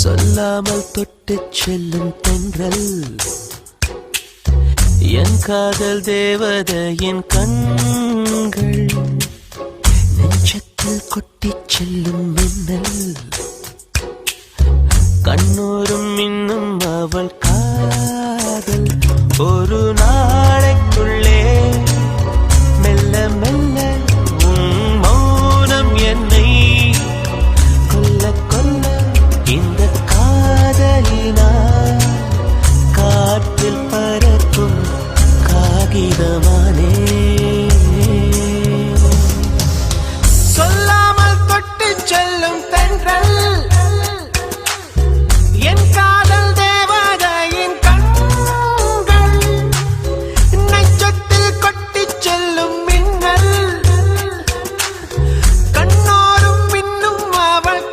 சொல்லாமல் தொட்டுச் செல்லும் தென்றல் என் காதல் தேவதையின் கண்கள் நெஞ்சத்தில் கொட்டிச் செல்லும் மின்னல் கண்ணோரும் இன்னும் அவள் காதல் ஒரு நாளைக்குள்ளே மெல்ல மெல்ல உன் மௌனம் என்னை கொல்ல கொல்ல இந்த காதலினால் காற்றில் பறக்கும் காகிதமானே சொல்லாமல் தொட்டு செல்லும் தென்றல் என் காதல் தேவதையின் கண்கள் நெஞ்சத்தில் கொட்டிச் செல்லும் மின்னல் கண்ணோரும் மின்னும் அவள்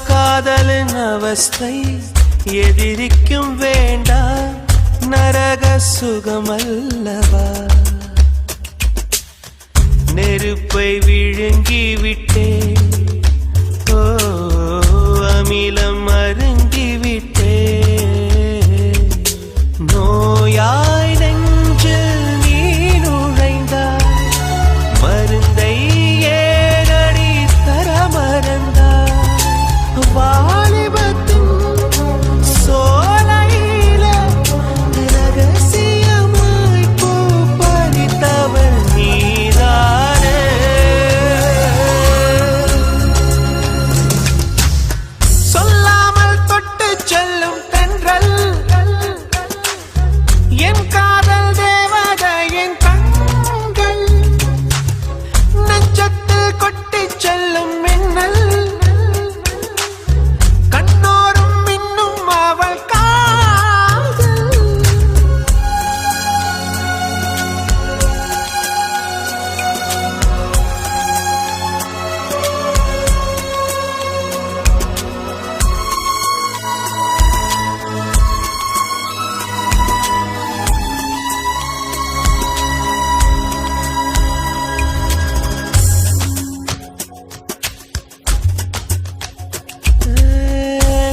காதலின் அவஸ்தை எதிரிக்கும் வேண்டாம் நரக சுகமல்லவா நெருப்பை விழுங்கி விட்டேன் ஓ அமிலம் அருங்கி விட்டேன் நோயாய் நெஞ்சில் நீ நுழைந்தாய் மருந்தை ஏனடி தர மறந்தாய் வாலிபத்தின் சோலையில ரகசியமாய் பூ பறித்தவள் நீதானே சொல்லாமல் தொட்டு செல்லும் தென்றல் என் காதல் தேவதையின் கண்கள் நெஞ்சத்தில் கொட்டிச் செல்லும் மின்னல் கண்ணோரும் மின்னும் அவள் காதல்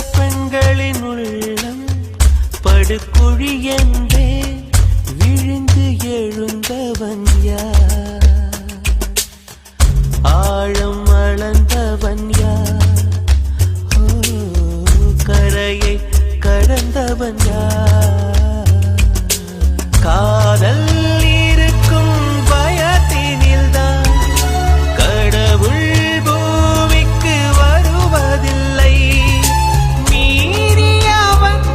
பெண்களின் உள்ளம் படுகுழி என்றே விழுந்து எழுந்தவன் யார் ஆழம் அளந்தவன் யார் ஓ கரையை கடந்தவன் யார் காதல் இருக்கும் பயத்தினில்தான் கடவுள் பூமிக்கு வருவதில்லை மீறியவன்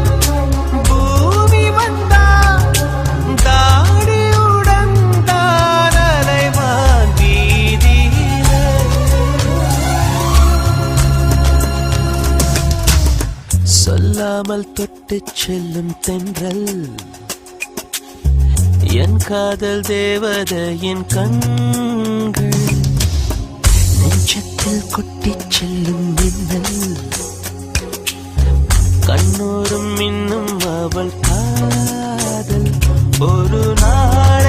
பூமி வந்தான் தாடியுடன் தான் அலைவான் வீதியிலே சொல்லாமல் தொட்டுச் செல்லும் தென்றல் என் காதல் தேவதையின் கண்கள் நெஞ்சத்தில் கொட்டிச் செல்லும் மின்னல் கண்ணோரும் இன்னும் அவள் காதல் ஒரு நாள்